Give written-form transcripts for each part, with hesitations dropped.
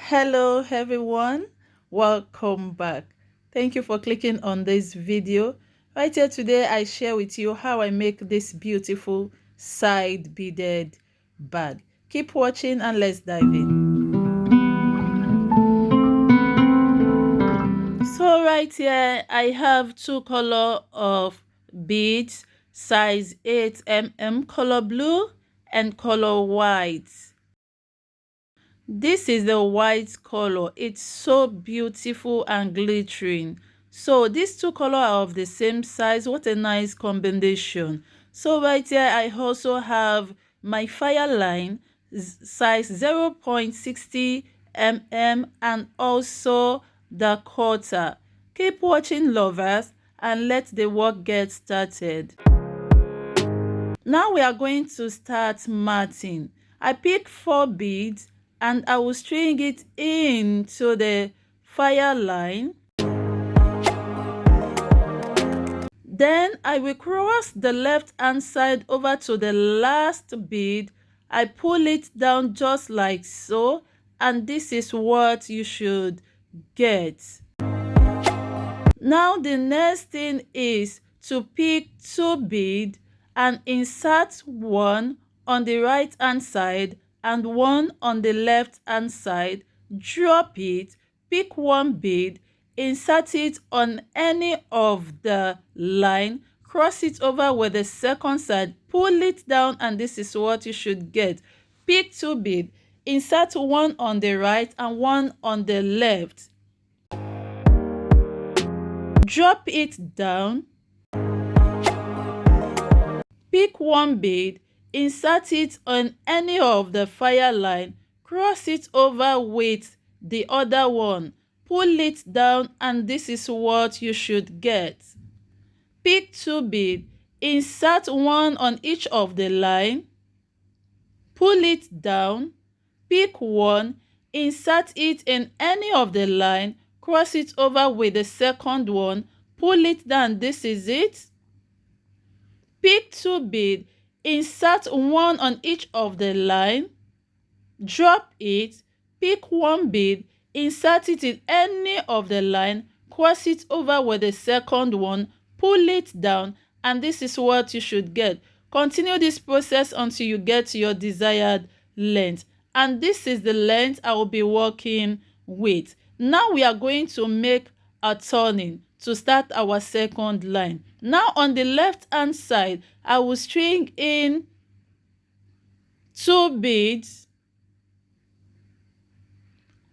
Hello everyone, welcome back. Thank you for clicking on this video. Right here today I share with you how I make this beautiful side beaded bag. Keep watching and let's dive in. So right here I have two color of beads, size 8 mm, color blue and color white. This is the white color. It's so beautiful and glittering. So these two colors are of the same size. What a nice combination. So right here I also have my fire line, size 0.60 mm, and also the quarter. Keep watching, lovers, and let the work get started. Now we are going to start matting. I pick 4 beads and I will string it into the fire line. Then I will cross the left hand side over to the last bead. I pull it down just like so, and this is what you should get. Now the next thing is to pick 2 beads and insert one on the right hand side and one on the left hand side. Drop it, pick 1 bead, insert it on any of the line, cross it over with the second side, pull it down, and this is what you should get. Pick 2 beads, insert one on the right and one on the left. Drop it down, pick 1 bead, insert it on any of the fire line, cross it over with the other one, pull it down, and this is what you should get. Pick 2 bead, insert one on each of the line, pull it down, pick 1, insert it in any of the line, cross it over with the second one, pull it down, this is it. Pick 2 bead, insert one on each of the line, drop it, pick 1 bead, insert it in any of the line, cross it over with the second one, pull it down, and this is what you should get. Continue this process until you get your desired length, and this is the length I will be working with. Now we are going to make a turning to start our second line. Now on the left hand side I will string in 2 beads,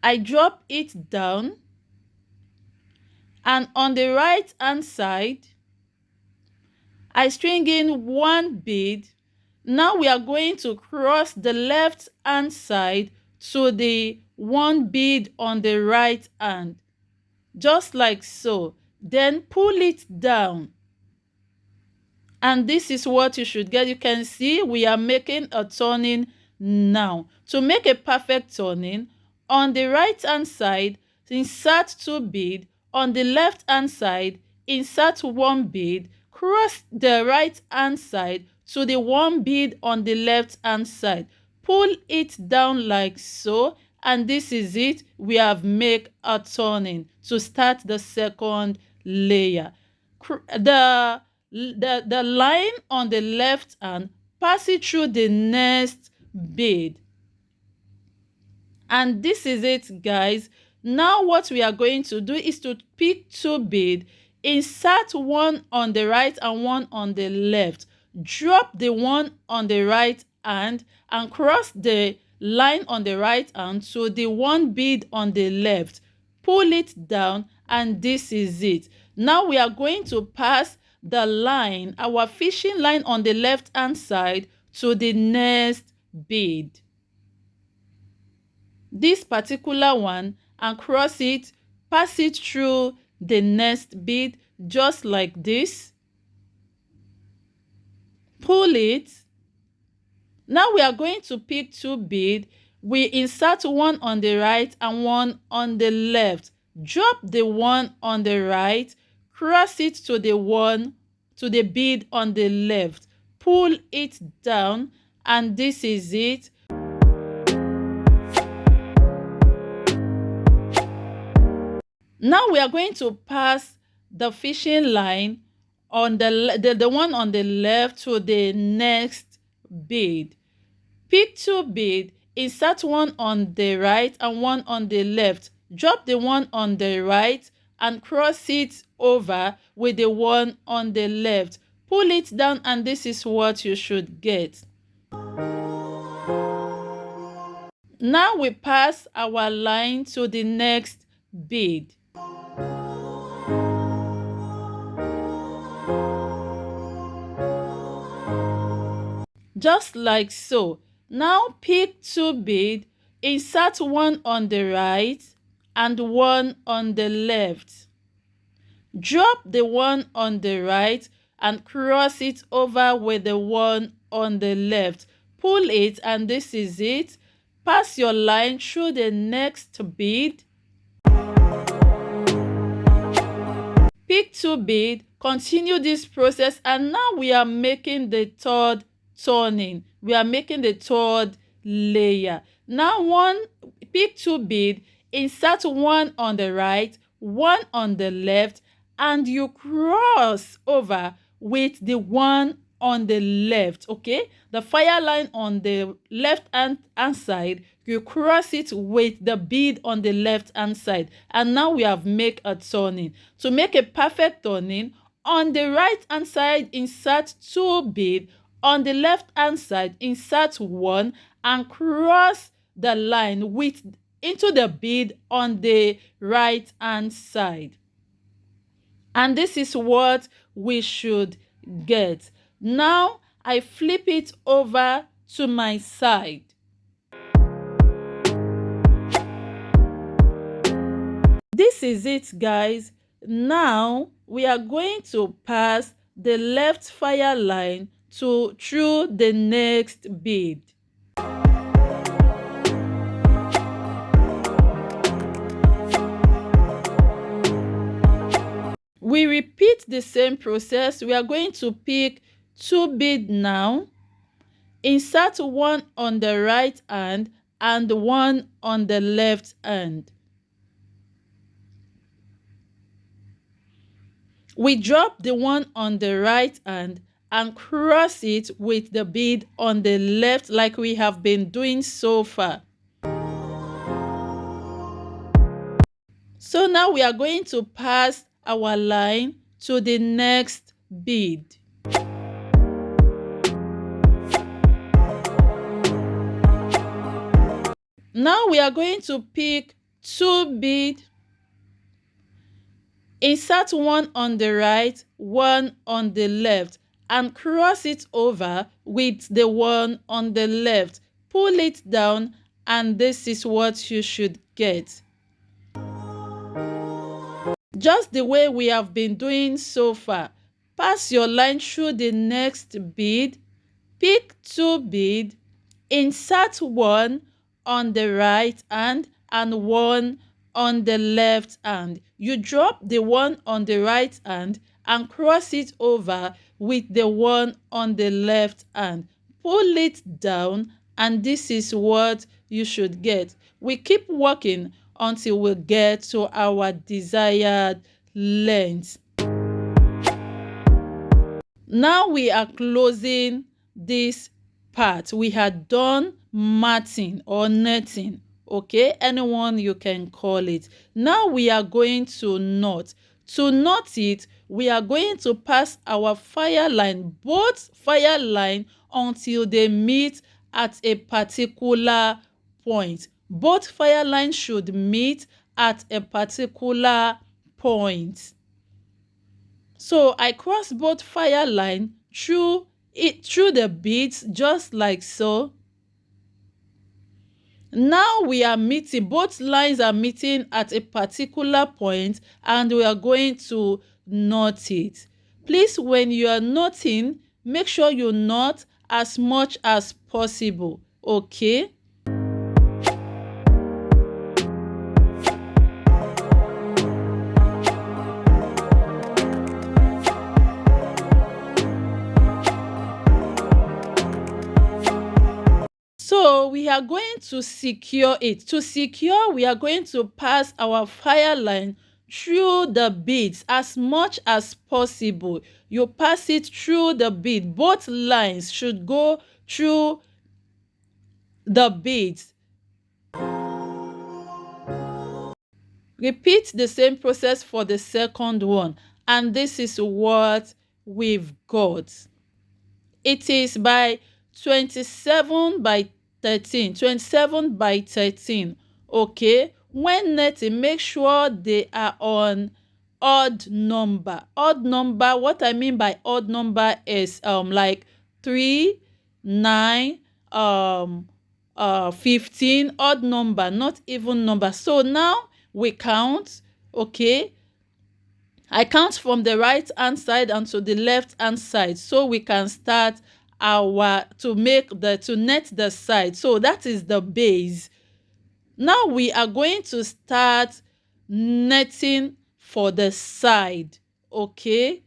I drop it down, and on the right hand side I string in 1 bead. Now we are going to cross the left hand side to the 1 bead on the right hand, just like so. Then pull it down, and this is what you should get. You can see we are making a turning now. To make a perfect turning, on the right hand side insert 2 bead, on the left hand side insert 1 bead, cross the right hand side to the 1 bead on the left hand side, pull it down like so, and this is it. We have made a turning to start the second layer. The line on the left hand, pass it through the next bead, and this is it, guys. Now what we are going to do is to pick 2 bead, insert one on the right and one on the left, drop the one on the right hand and cross the line on the right hand to the 1 bead on the left, pull it down, and this is it. Now we are going to pass the line, our fishing line on the left hand side, to the next bead, this particular one, and cross it, pass it through the next bead just like this, pull it. Now we are going to pick 2 bead, we insert one on the right and one on the left, drop the one on the right, cross it to the bead on the left, pull it down, and this is it. Now we are going to pass the fishing line on the one on the left to the next bead. Pick two beads, insert one on the right and one on the left. Drop the one on the right and cross it over with the one on the left. Pull it down and this is what you should get. Now we pass our line to the next bead. Just like so. Now pick two beads, insert one on the right and one on the left. Drop the one on the right and cross it over with the one on the left. Pull it and this is it. Pass your line through the next bead. Pick two beads, continue this process, and now we are making the third turning. We are making the third layer. Now pick two beads, insert one on the right, one on the left, and you cross over with the one on the left. Okay, the fire line on the left hand side, you cross it with the bead on the left hand side, and now we have made a turning. To make a perfect turning, on the right hand side insert two beads, on the left hand side insert one and cross the line into the bead on the right hand side. And this is what we should get. Now I flip it over to my side. This is it, guys. Now we are going to pass the left fire line through the next bead. We repeat the same process. We are going to pick two beads now, insert one on the right hand and one on the left hand. We drop the one on the right hand and cross it with the bead on the left like we have been doing so far. So now we are going to pass our line to the next bead. Now we are going to pick two beads, insert one on the right, one on the left, and cross it over with the one on the left. Pull it down and this is what you should get. Just the way we have been doing so far. Pass your line through the next bead, pick two beads, insert one on the right hand and one on the left hand. You drop the one on the right hand and cross it over with the one on the left hand. Pull it down and this is what you should get. We keep working until we get to our desired length. Now we are closing this part. We had done matting or netting, okay, anyone you can call it. Now we are going to knot. To knot it, we are going to pass our fire line, both fire line, until they meet at a particular point. Both fire lines should meet at a particular point. So I cross both fire line through the beads just like so. Now we are meeting, both lines are meeting at a particular point and we are going to knot it. Please, when you are knotting, make sure you knot as much as possible, okay? So we are going to secure it. To secure, we are going to pass our fire line through the beads as much as possible. You pass it through the bead. Both lines should go through the beads. Repeat the same process for the second one, and this is what we've got. It is by 27 by 13, 27 by 13. Okay, when netting, make sure they are on odd number. Odd number, what I mean by odd number is like 3, 9, 15, odd number, not even number. So now we count. Okay, I count from the right hand side and to the left hand side, so we can start our to net the side. So that is the base. Now we are going to start netting for the side. Okay,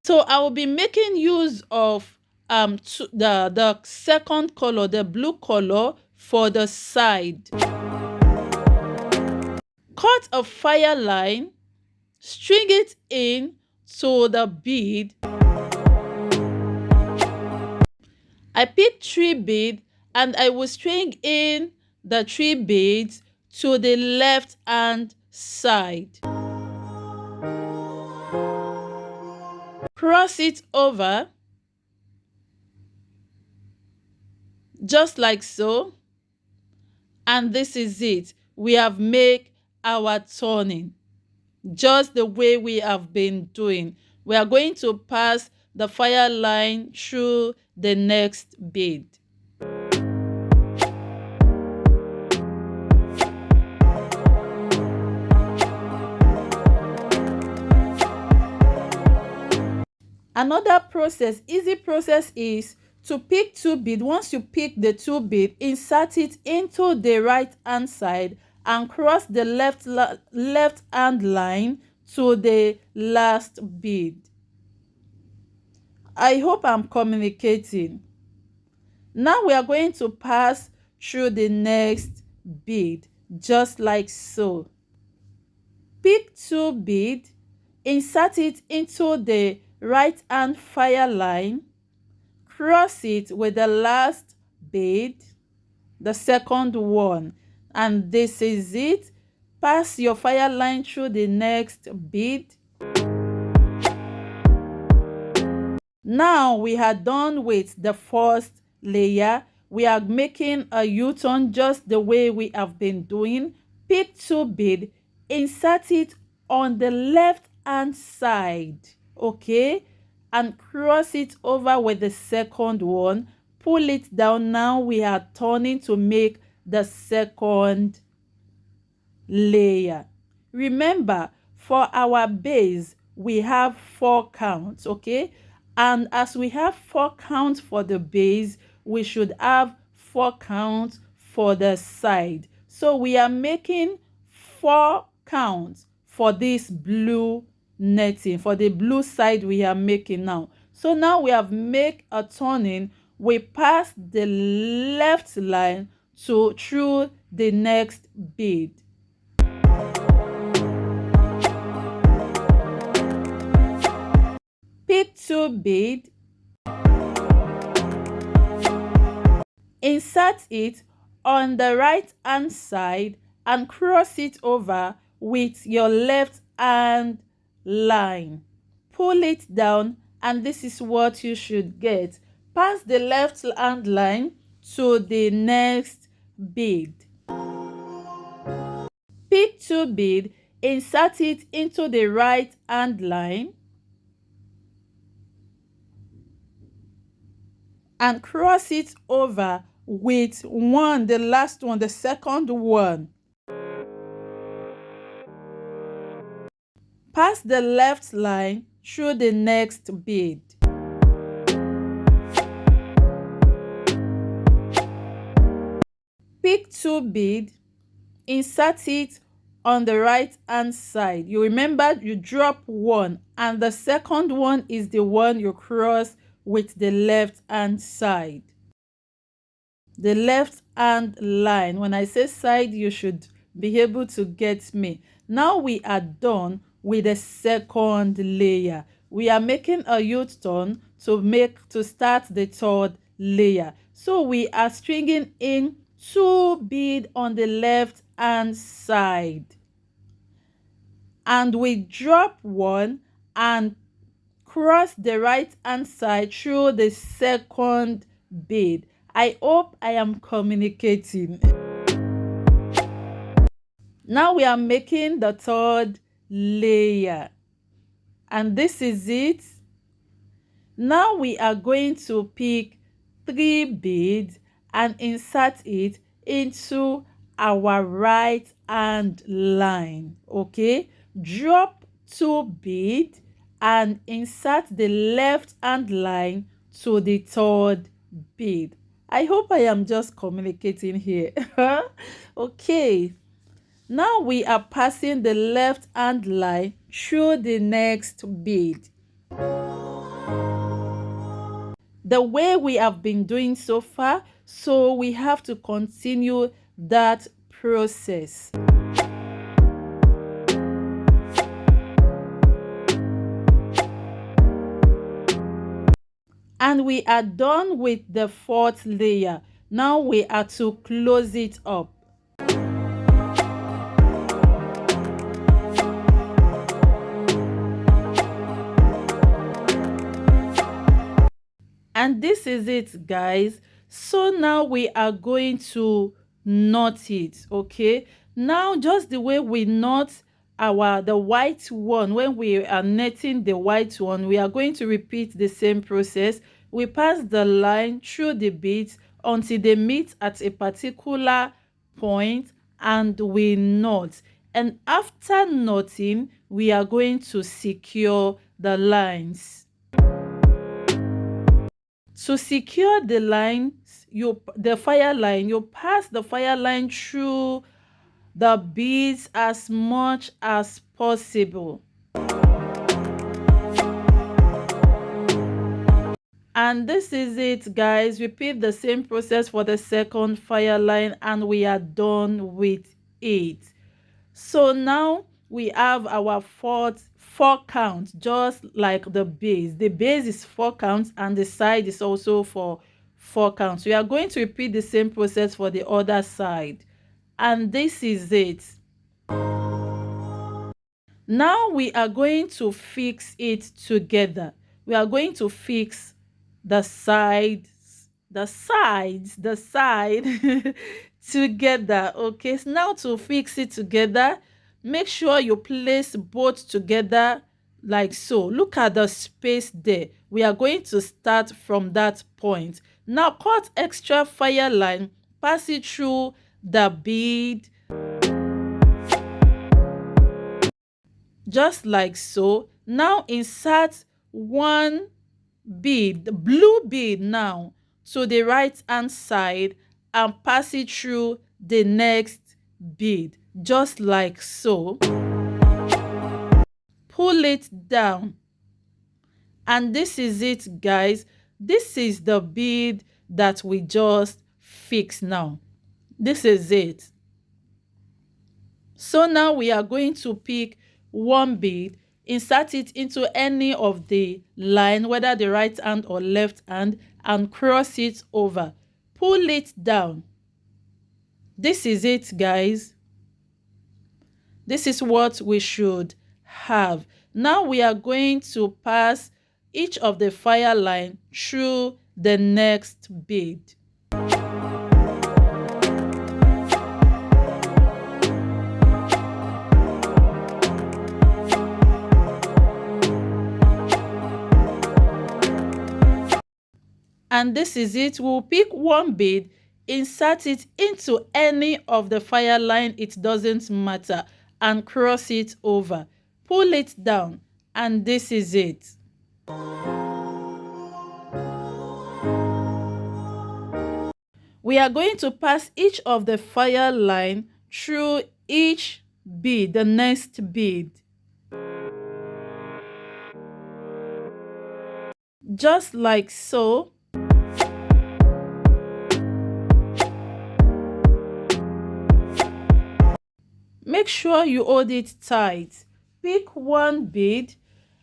so I will be making use of the second color, the blue color, for the side. Cut a fire line, string it in to the bead. I picked 3 beads and I will string in the 3 beads to the left hand side. Cross it over just like so, and this is it. We have made our turning just the way we have been doing. We are going to pass the fire line through the next bead. Another process, easy process, is to pick 2 beads. Once you pick the 2 beads, insert it into the right hand side and cross the left hand line to the last bead. I hope I'm communicating. Now we are going to pass through the next bead just like so. Pick 2 beads, insert it into the right hand fire line, cross it with the last bead, the second one, and this is it. Pass your fire line through the next bead. Now we are done with the first layer. We are making a U-turn just the way we have been doing. Pick 2 beads, insert it on the left hand side, okay, and cross it over with the second one. Pull it down. Now we are turning to make the second layer. Remember, for our base we have 4 counts, okay, and as we have 4 counts for the base, we should have 4 counts for the side. So we are making 4 counts for this blue netting, for the blue side we are making now. So now we have made a turning. We pass the left line through the next bead. Pick 2 beads, insert it on the right hand side and cross it over with your left hand line. Pull it down, and this is what you should get. Pass the left hand line to the next bead. Pick 2 beads, insert it into the right hand line and cross it over with the last one, the second one. Pass the left line through the next bead. Pick 2 beads, insert it on the right hand side. You remember you drop 1, and the second one is the one you cross with the left hand side. The left hand line, when I say side, you should be able to get me. Now we are done with the second layer. We are making a U-turn to start the third layer. So we are stringing in 2 beads on the left hand side, and we drop one and cross the right hand side through the second bead. I hope I am communicating. Now we are making the third layer, and this is it. Now we are going to pick 3 beads and insert it into our right hand line. Okay, drop 2 beads and insert the left hand line to the third bead. I hope I am just communicating here. Okay, now we are passing the left hand line through the next bead, the way we have been doing so far. So we have to continue that process. And we are done with the fourth layer. Now we are to close it up. And this is it, guys. So now we are going to knot it. Okay, now just the way we knot the white one, when we are netting the white one, we are going to repeat the same process. We pass the line through the beads until they meet at a particular point, and we knot. And after knotting, we are going to secure the lines. To secure the lines, the fire line, you pass the fire line through the beads as much as possible. And this is it, guys. Repeat the same process for the second fire line and we are done with it. So now we have our four counts, just like the base. The base is 4 counts and the side is also for 4 counts. We are going to repeat the same process for the other side. And this is it. Now we are going to fix it together. We are going to fix the side together. Okay, so now to fix it together, make sure you place both together like so. Look at the space there. We are going to start from that point. Now cut extra fire line, pass it through the bead just like so. Now insert one bead, the blue bead, now to the right hand side and pass it through the next bead just like so. Pull it down, and this is it, guys. This is the bead that we just fixed. Now this is it. So now we are going to pick one bead, insert it into any of the line, whether the right hand or left hand, and cross it over. Pull it down. This is it, guys. This is what we should have. Now we are going to pass each of the fire line through the next bead. And this is it. We'll pick one bead, insert it into any of the fire line, it doesn't matter, and cross it over. Pull it down, and this is it. We are going to pass each of the fire line through each bead, the next bead. Just like so. Make sure you hold it tight. Pick one bead,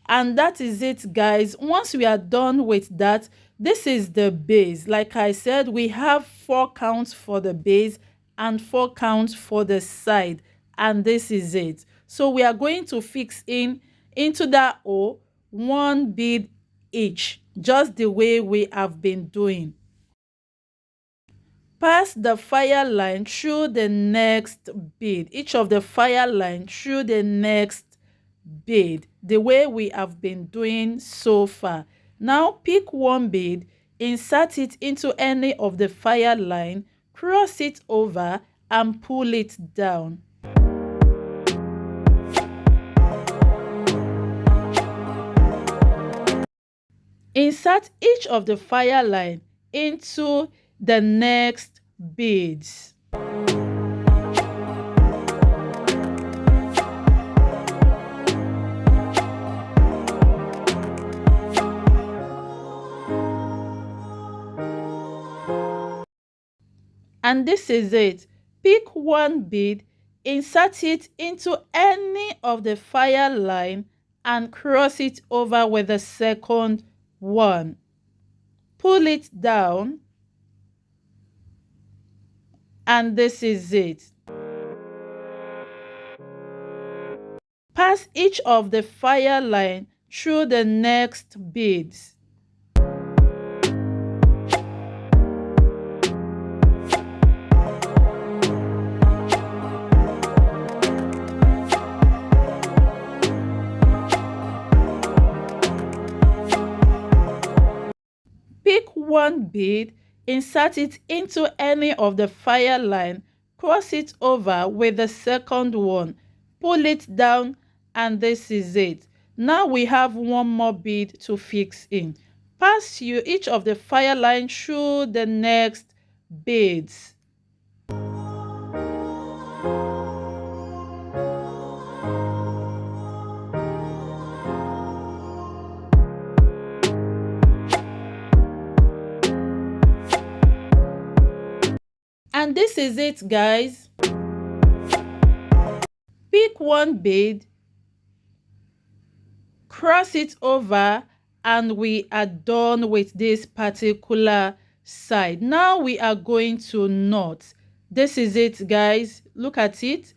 and that is it, guys. Once we are done with that, this is the base. Like I said, we have 4 counts for the base and 4 counts for the side, and this is it. So we are going to fix in into that hole 1 bead each, just the way we have been doing. Pass the fire line through the next bead, each of the fire line through the next bead, the way we have been doing so far. Now pick one bead, insert it into any of the fire line, cross it over and pull it down. Insert each of the fire line into the next beads. And this is it. Pick one bead, insert it into any of the fire line and cross it over with the second one. Pull it down, and this is it. Pass each of the fire line through the next beads. Pick one bead, insert it into any of the fire line, cross it over with the second one, pull it down, and this is it. Now we have one more bead to fix in. Pass you each of the fire line through the next beads. And this is it, guys. Pick one bead, cross it over, and we are done with this particular side. Now we are going to knot. This is it, guys. Look at it.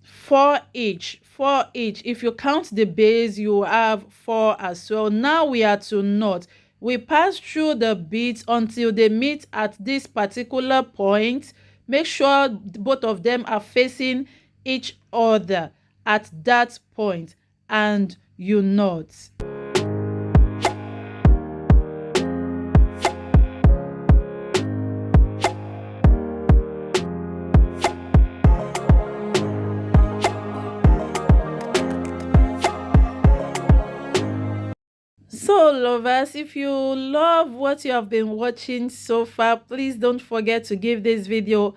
4 each, 4 each. If you count the base, you have 4 as well. Now we are to knot. We pass through the beads until they meet at this particular point. Make sure both of them are facing each other at that point, and you knot. So lovers, if you love what you have been watching so far, please don't forget to give this video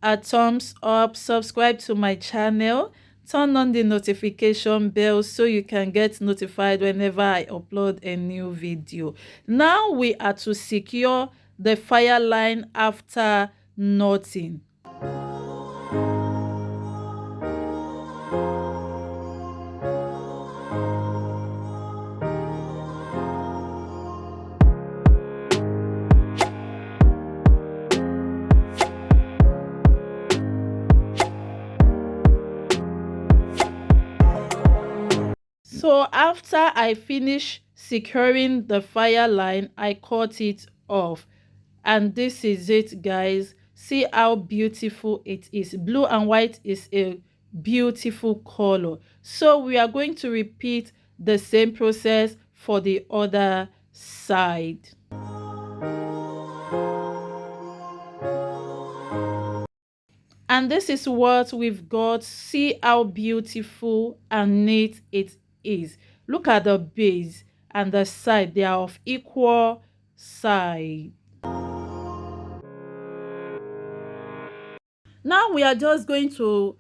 a thumbs up, subscribe to my channel, turn on the notification bell so you can get notified whenever I upload a new video. Now we are to secure the fire line after knotting. So after I finish securing the fire line, I cut it off. And this is it, guys. See how beautiful it is. Blue and white is a beautiful color. So we are going to repeat the same process for the other side. And this is what we've got. See how beautiful and neat it is. Look at the base and the side. They are of equal size. Now we are just going to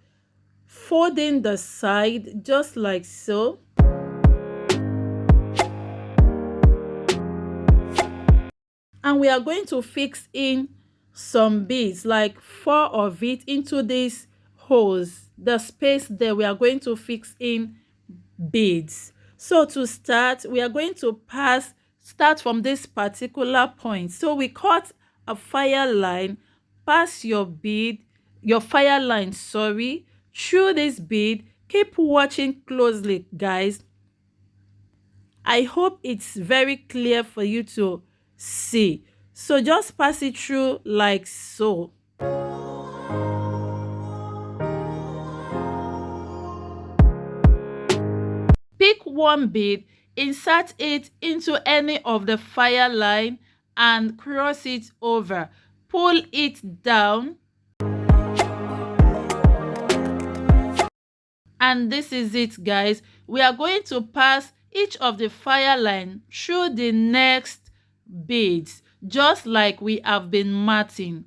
fold in the side just like so. And we are going to fix in some beads, like 4 of it, into these holes, the space there. We are going to fix in beads. So to start, we are going to start from this particular point. So we cut a fire line, pass your fire line, through this bead. Keep watching closely, guys. I hope it's very clear for you to see. So just pass it through like so. Pick one bead, insert it into any of the fire line and cross it over. Pull it down. And this is it, guys. We are going to pass each of the fire line through the next beads, just like we have been marking.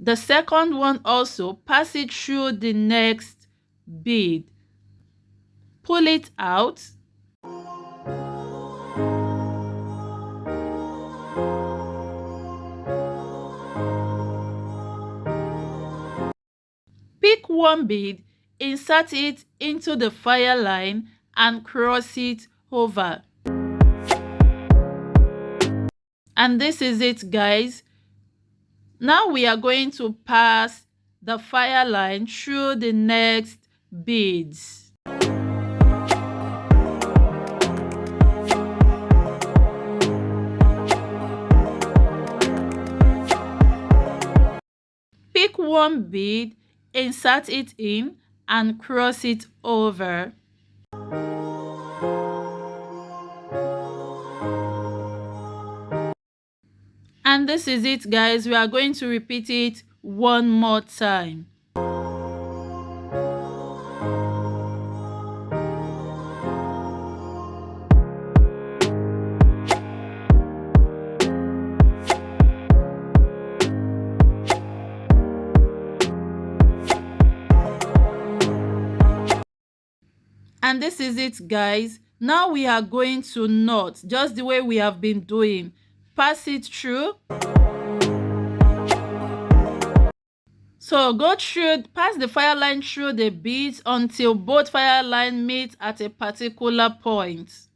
The second one also, pass it through the next bead. Pull it out. Pick one bead, insert it into the fire line and cross it over. And this is it, guys. Now we are going to pass the fire line through the next beads. Pick one bead, insert it in and cross it over. And this is it, guys. We are going to repeat it one more time. And this is it, guys. Now we are going to knot just the way we have been doing. Pass it through. So pass the fire line through the beads until both fire lines meet at a particular point.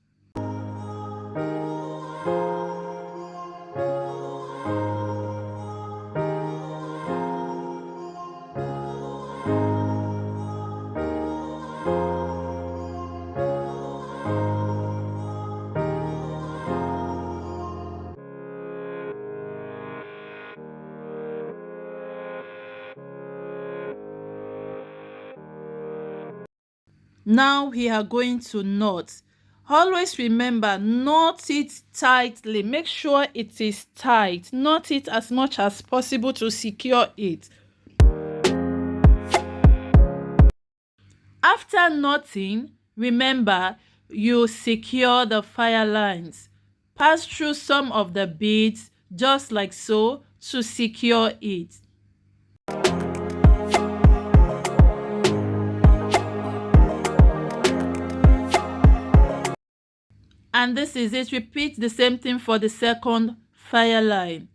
Now we are going to knot. Always remember, knot it tightly. Make sure it is tight. Knot it as much as possible to secure it. After knotting, remember, you secure the fire lines. Pass through some of the beads just like so to secure it. And this is it. Repeat the same thing for the second fire line.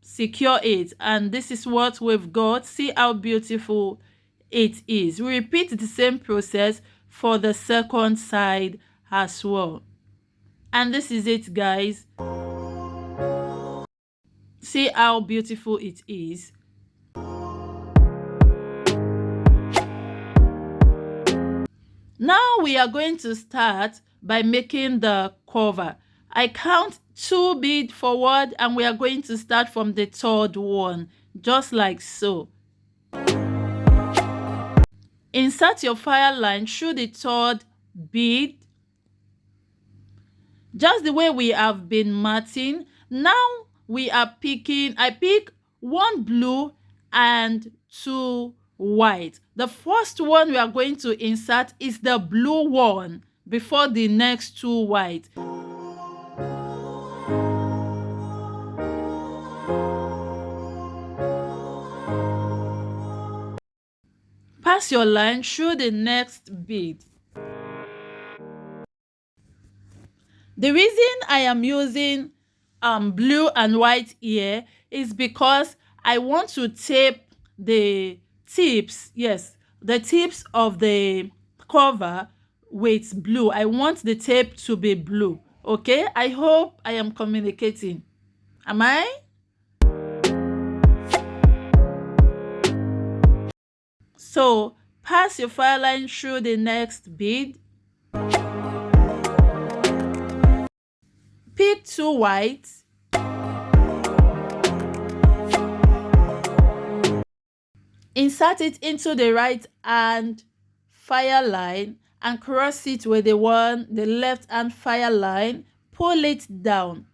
Secure it. And this is what we've got. See how beautiful it is. We repeat the same process for the second side as well. And this is it, guys. See how beautiful it is. Now we are going to start by making the cover. I count 2 beads forward and we are going to start from the third one, just like so. Insert your fire line through the third bead, just the way we have been marking. Now we are I pick 1 blue and 2 white. The first one we are going to insert is the blue one before the next 2 white. Pass your line through the next bead. The reason I am using blue and white here is because I want to tape the tips, yes, the tips of the cover with blue. I want the tape to be blue. Okay, I hope I am communicating. Am I? So pass your file line through the next bead. Pick 2 whites. Insert it into the right hand fire line and cross it with the left hand fire line. Pull it down,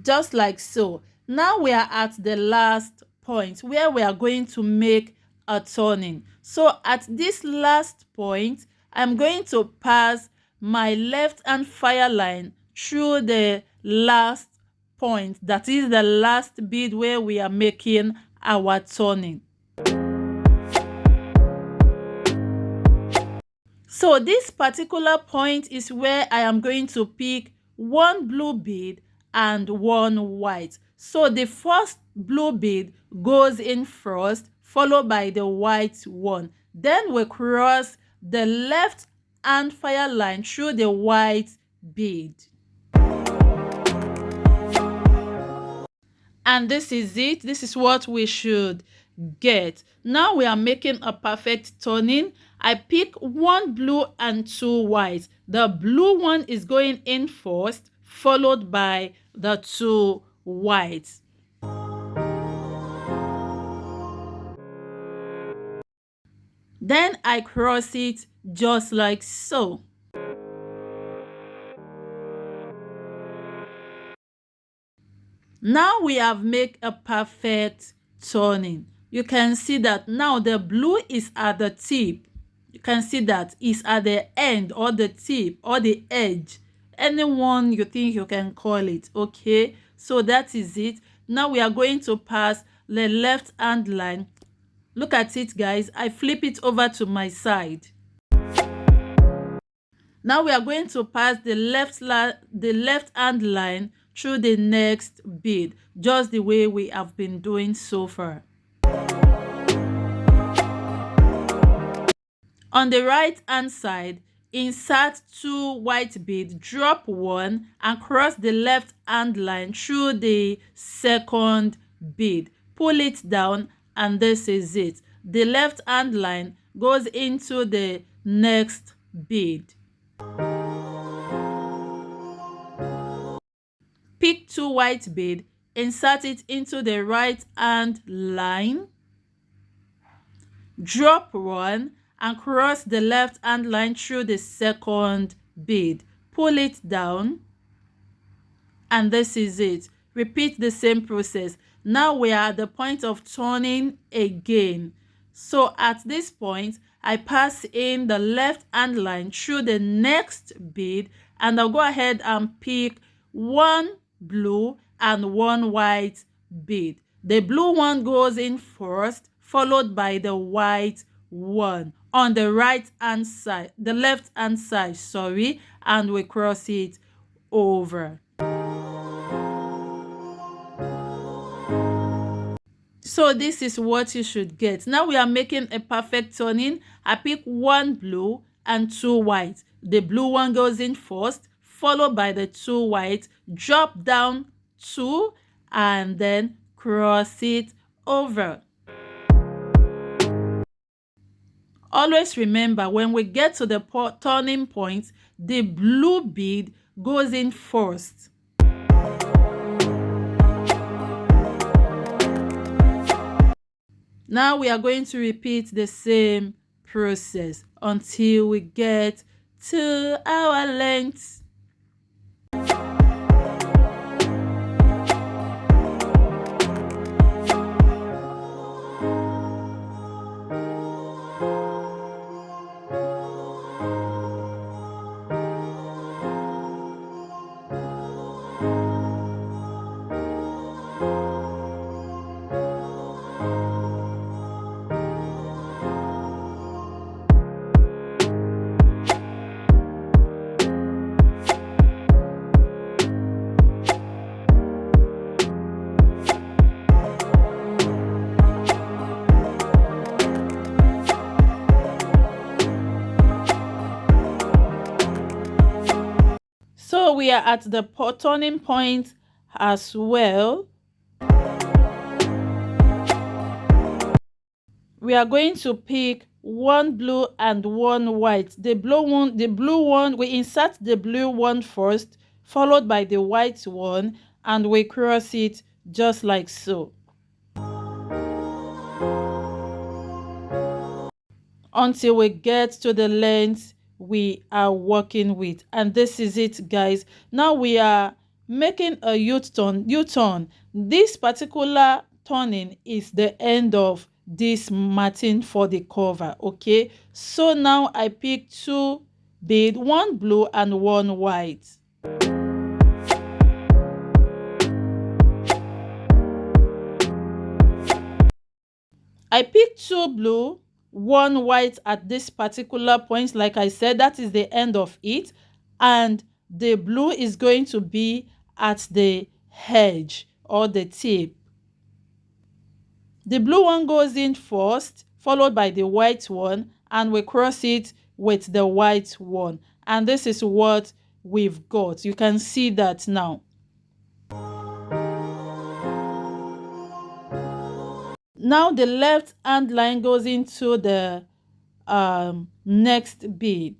just like so. Now we are at the last point where we are going to make a turning. So at this last point, I'm going to pass my left hand fire line through the last point, that is the last bead where we are making our turning. So this particular point is where I am going to pick 1 blue bead and 1 white. So the first blue bead goes in first, followed by the white one. Then we cross the left hand fire line through the white bead. And this is it. This is what we should get. Now we are making a perfect turning. I pick 1 blue and 2 white. The blue one is going in first, followed by the 2 whites. Then I cross it just like so. Now we have made a perfect turning. You can see that now the blue is at the tip. You can see that it's at the end or the tip or the edge. Anyone you think you can call it, okay? So that is it. Now we are going to pass the left hand line. Look at it, guys. I flip it over to my side. Now we are going to pass the left hand line through the next bead, just the way we have been doing so far. On the right hand side, insert 2 white beads, drop 1 and cross the left hand line through the second bead. Pull it down and this is it. The left hand line goes into the next bead. Pick 2 white bead, insert it into the right hand line, drop 1 and cross the left hand line through the second bead. Pull it down and this is it. Repeat the same process. Now we are at the point of turning again. So at this point, I pass in the left hand line through the next bead and I'll go ahead and pick 1 blue and 1 white bead. The blue one goes in first, followed by the white one on the right hand side, the left hand side, sorry, and we cross it over. So this is what you should get. Now we are making a perfect turning. I pick 1 blue and 2 white. The blue one goes in first, followed by the 2 white. Drop down 2 and then cross it over. Always remember, when we get to the turning point, the blue bead goes in first. Now we are going to repeat the same process until we get to our length. are at the turning point as well. We are going to pick one blue and one white. The blue one, we insert the blue one first, followed by the white one, and we cross it just like so, until we get to the length we are working with. And this is it, guys. Now we are making a u-turn. This particular turning is the end of this matting for the cover. Okay, so now I pick two bead, one blue and one white. I picked two blue, one white at this particular point. Like I said, that is the end of it, and the blue is going to be at the edge or the tip. The blue one goes in first, followed by the white one, and we cross it with the white one. And this is what we've got. You can see that now. Now the left hand line goes into the next bead.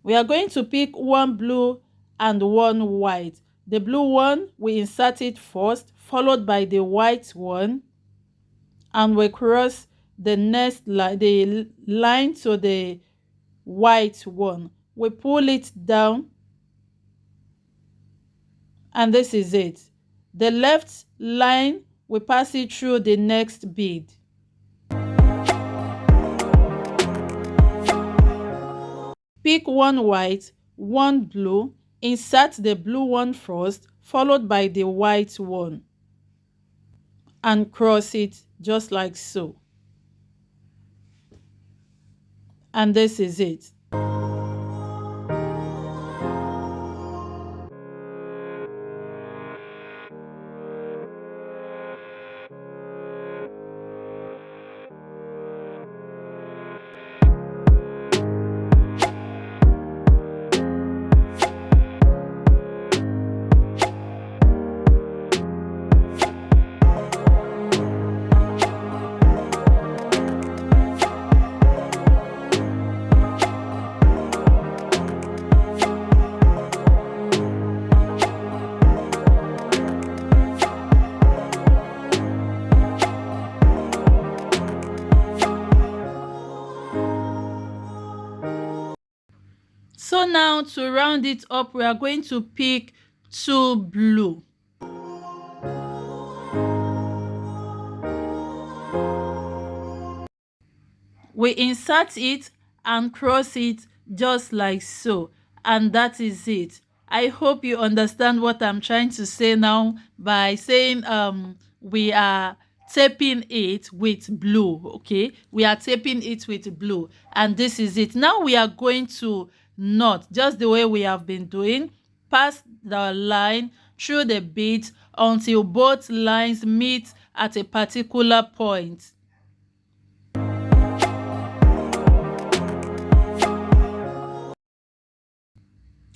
We are going to pick one blue and one white. The blue one, we insert it first, followed by the white one, and we cross the next line, the line to the white one. We pull it down, and this is it. The left line, we pass it through the next bead. Pick one white, one blue, insert the blue one first, followed by the white one, and cross it just like so. And this is it. So now to round it up, we are going to pick two blue. We insert it and cross it just like so, and that is it. I hope you understand what I'm trying to say now by saying we are taping it with blue. Okay, we are taping it with blue, and this is it. Now we are going to knot just the way we have been doing. Pass the line through the beads until both lines meet at a particular point.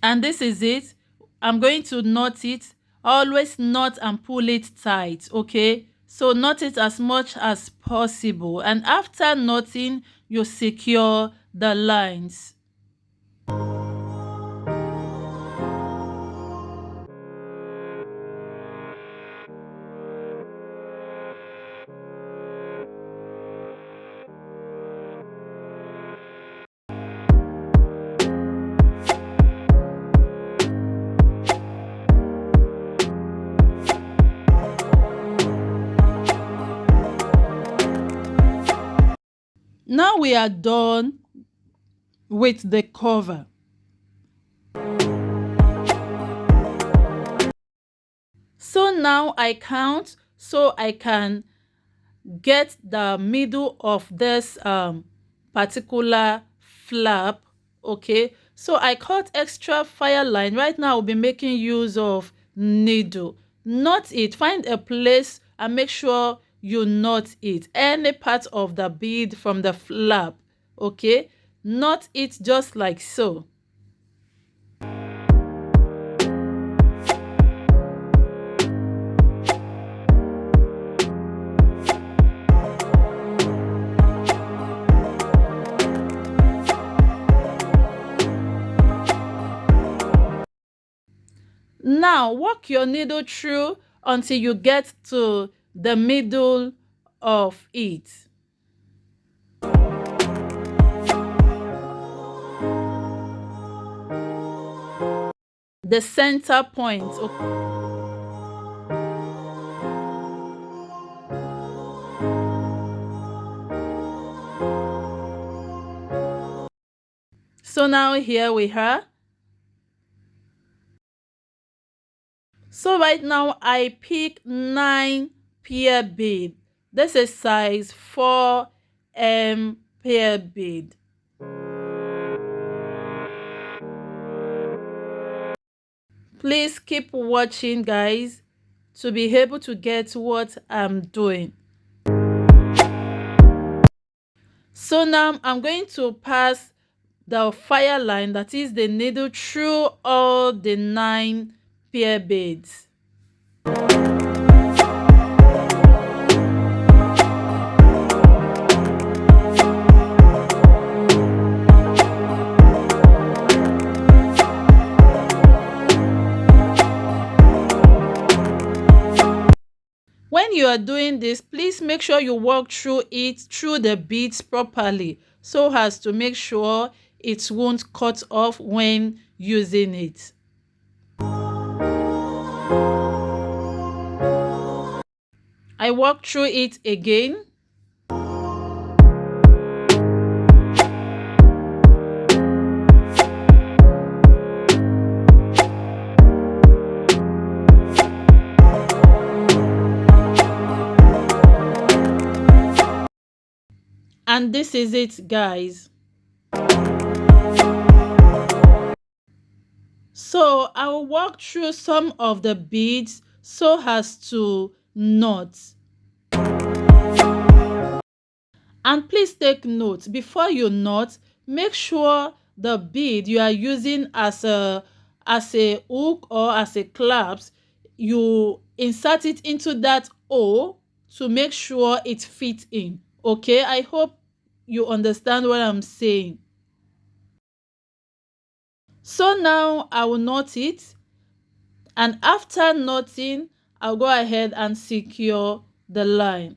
And this is it. I'm going to knot it. Always knot and pull it tight, okay? So knot it as much as possible, and after knotting, you secure the lines. Now we are done with the cover. So now I count so I can get the middle of this particular flap. Okay, so I cut extra fire line. Right now I'll be making use of needle. Knot it, find a place and make sure you knot it, any part of the bead from the flap. Okay, knot it just like so. Now work your needle through until you get to the middle of it, the center point. So now here we are. So right now I pick 9 pair bead. This is size 4 pair bead. Please keep watching, guys, to be able to get what I'm doing. So now I'm going to pass the fire line, that is the needle, through all the 9 pair beads. When you are doing this, please make sure you work through the beads properly, so as to make sure it won't cut off when using it. I work through it again. And this is it, guys. So I will walk through some of the beads so as to knot. And please take note, before you knot, make sure the bead you are using as a hook or as a clasp, you insert it into that hole to make sure it fits in. Okay, I hope you understand what I'm saying. So now I will knot it, and after knotting, I'll go ahead and secure the line.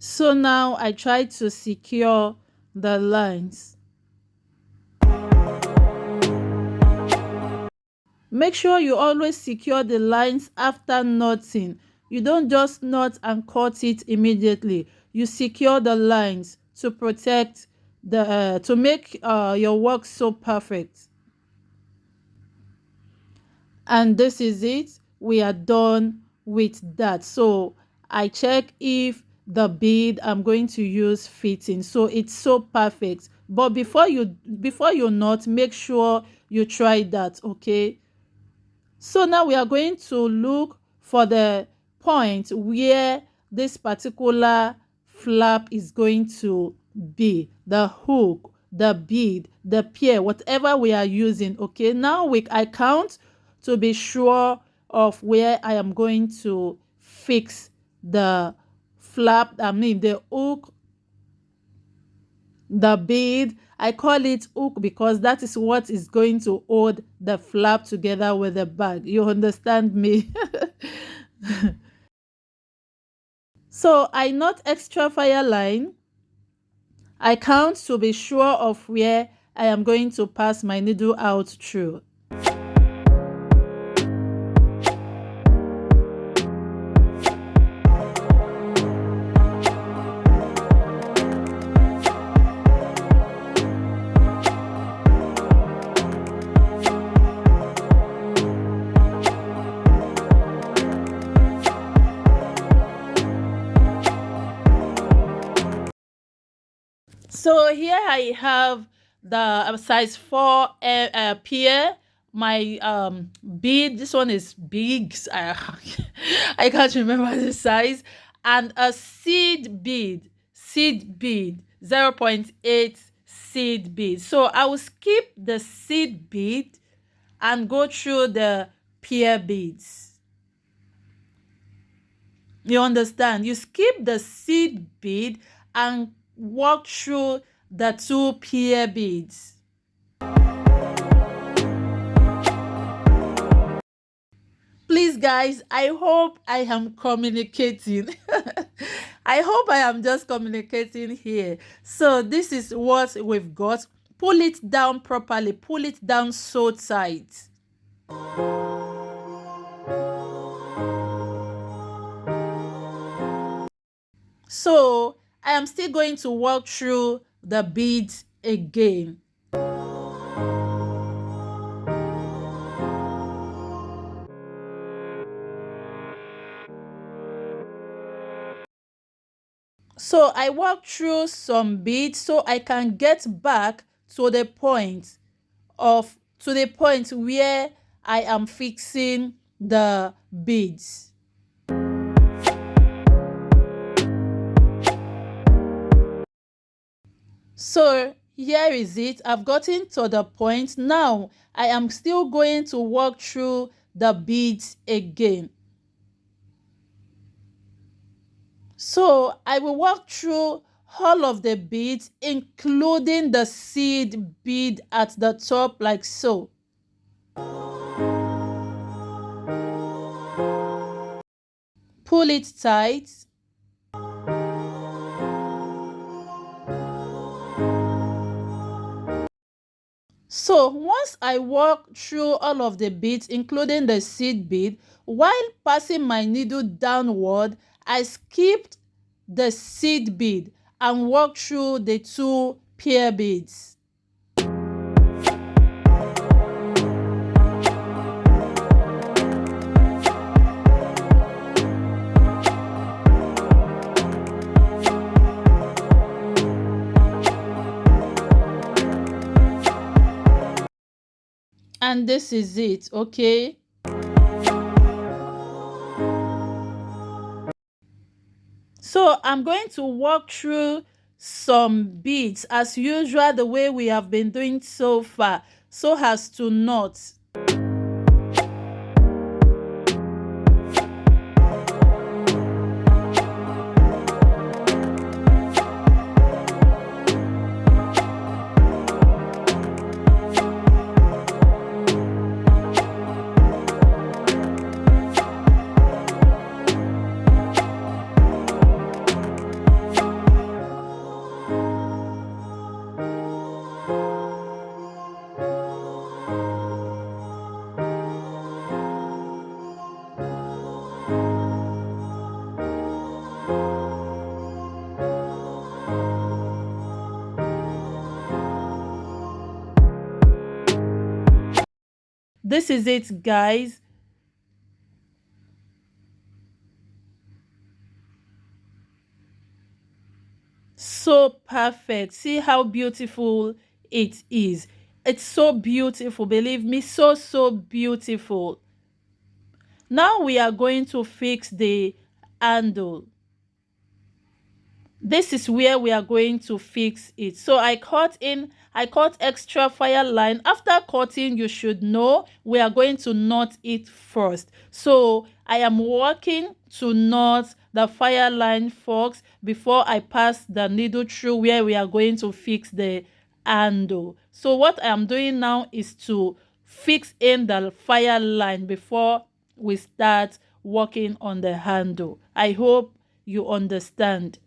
So now I try to secure the lines. Make sure you always secure the lines after knotting. You don't just knot and cut it immediately. You secure the lines to protect to make your work so perfect. And this is it. We are done with that. So I check if the bead I'm going to use fitting, so it's so perfect. But before you knot, make sure you try that. Okay, so now we are going to look for the point where this particular flap is going to be, the hook, the bead, the pear, whatever we are using. Okay, now I count to be sure of where I am going to fix the flap, the hook, the bead. I call it hook because that is what is going to hold the flap together with the bag. You understand me? So I knot extra fire line. I count to be sure of where I am going to pass my needle out through. So here I have the size 4 pair. My bead, this one is big. I can't remember the size. And a seed bead, 0.8 seed bead. So I will skip the seed bead and go through the pear beads. You understand? You skip the seed bead and walk through the two pear beads. Please, guys, I hope I am communicating. I hope I am just communicating here. So this is what we've got. Pull it down properly. Pull it down so tight. So I am still going to walk through the beads again. So I walk through some beads so I can get back to the point where I am fixing the beads. So here is it. I've gotten to the point. Now I am still going to walk through the beads again. So I will walk through all of the beads, including the seed bead at the top, like so. Pull it tight. So once I walk through all of the beads, including the seed bead, while passing my needle downward, I skipped the seed bead and walked through the two pear beads. And this is it, okay? So I'm going to walk through some beads as usual, the way we have been doing so far, so as to not. This is it, guys. So perfect. See how beautiful it is. It's so beautiful, believe me, so beautiful. Now we are going to fix the handle. This is where we are going to fix it. So I cut extra fire line. After cutting, you should know we are going to knot it first. So I am working to knot the fire line forks before I pass the needle through where we are going to fix the handle. So what I am doing now is to fix in the fire line before we start working on the handle. I hope you understand.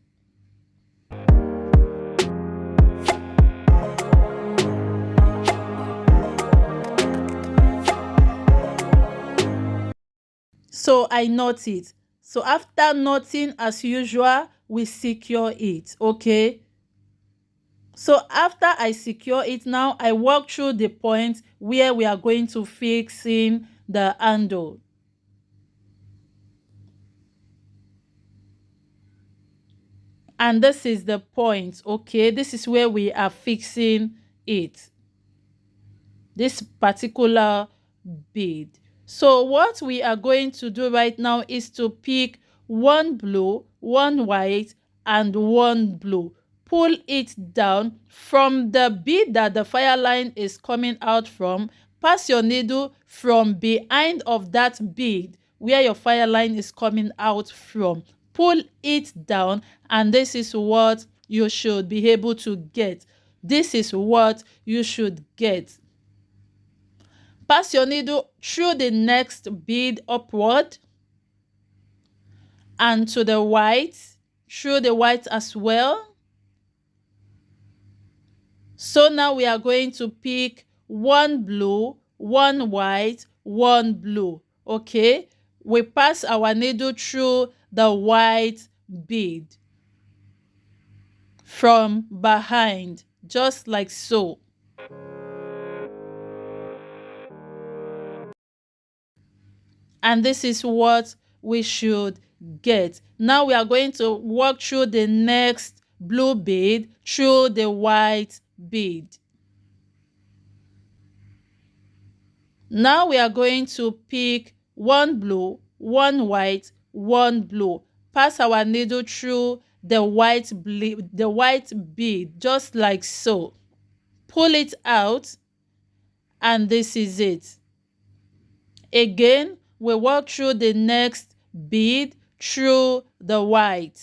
So I knot it. So after knotting, as usual, we secure it, okay? So after I secure it, now I walk through the point where we are going to fix in the handle. and this is the point. Okay, this is where we are fixing it, this particular bead. So what we are going to do right now is to pick one blue, one white, and one blue. Pull it down from the bead that the fire line is coming out from. Pass your needle from behind of that bead where your fire line is coming out from. Pull it down, and this is what you should be able to get. This is what you should get. Pass your needle through the next bead upward and to the white, through the white as well. So now we are going to pick one blue, one white, one blue. Okay, we pass our needle through the white bead from behind, just like so. And this is what we should get. Now we are going to walk through the next blue bead through the white bead. Now we are going to pick one blue, one white, one blue. Pass our needle through the white bead, just like so. Pull it out, and this is it. Again, we walk through the next bead through the white.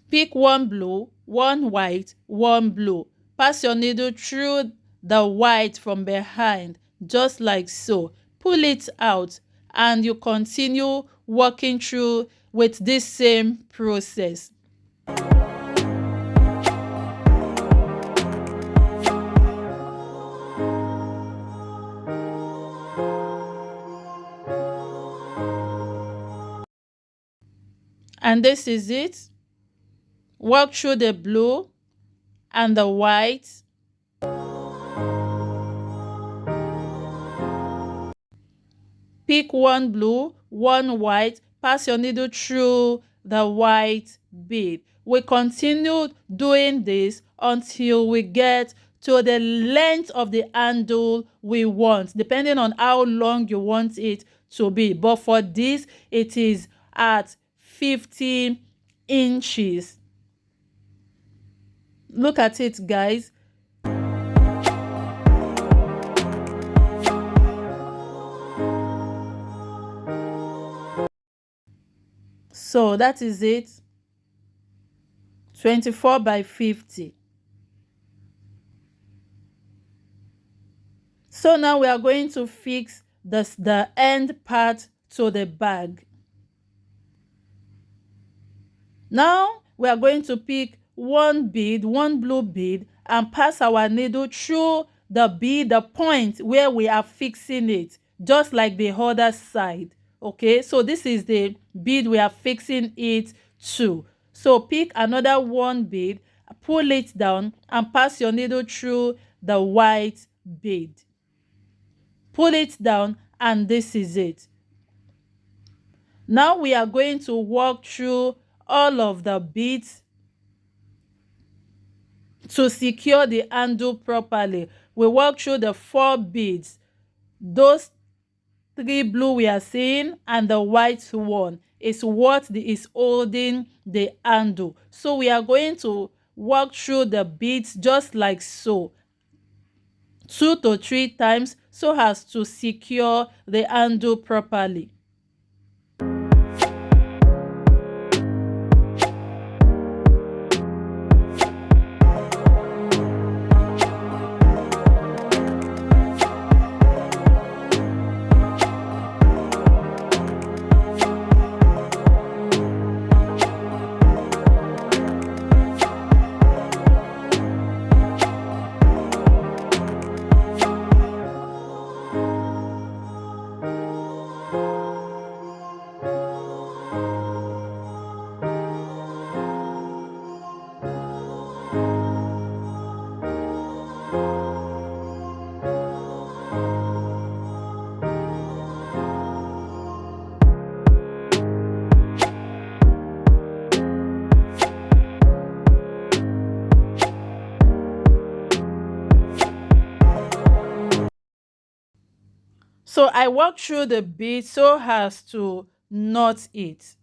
Pick one blue, one white, one blue. Pass your needle through the white from behind, just like so. Pull it out, and you continue walking through with this same process. And this is it. Walk through the blue and the white. Pick one blue, one white. Pass your needle through the white bead. We continue doing this until we get to the length of the handle we want, depending on how long you want it to be. But for this, it is at 15 inches. Look at it, guys. So that is it. 24 by 50. So now we are going to fix the end part to the bag. Now we are going to pick one bead, one blue bead, and pass our needle through the bead, the point where we are fixing it, just like the other side. Okay, so this is the bead we are fixing it to. So pick another one bead, pull it down, and pass your needle through the white bead. Pull it down, and this is it. Now we are going to walk through all of the beads to secure the handle properly. We walk through the 4 beads, those 3 blue we are seeing, and the white one is what is holding the handle. So we are going to walk through the beads just like so, 2 to 3 times, so as to secure the handle properly. So I walk through the bead so as to knot it.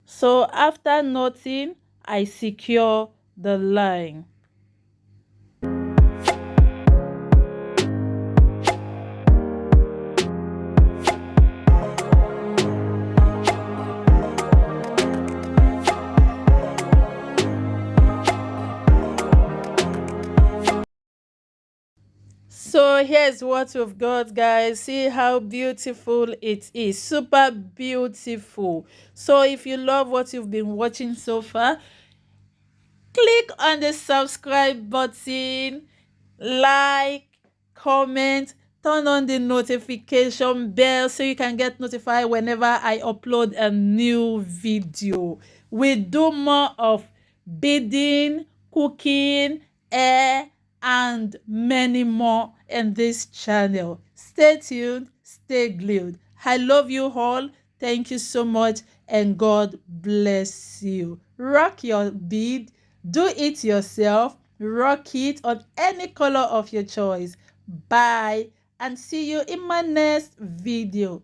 So after knotting, I secure the line. So here's what we've got, guys. See how beautiful it is. Super beautiful. So if you love what you've been watching so far, click on the subscribe button, like, comment, turn on the notification bell so you can get notified whenever I upload a new video. We do more of beading, cooking, hair, and many more in this channel. Stay tuned, stay glued. I love you all. Thank you so much, and God bless you. Rock your bead, do it yourself, rock it on any color of your choice. Bye, and see you in my next video.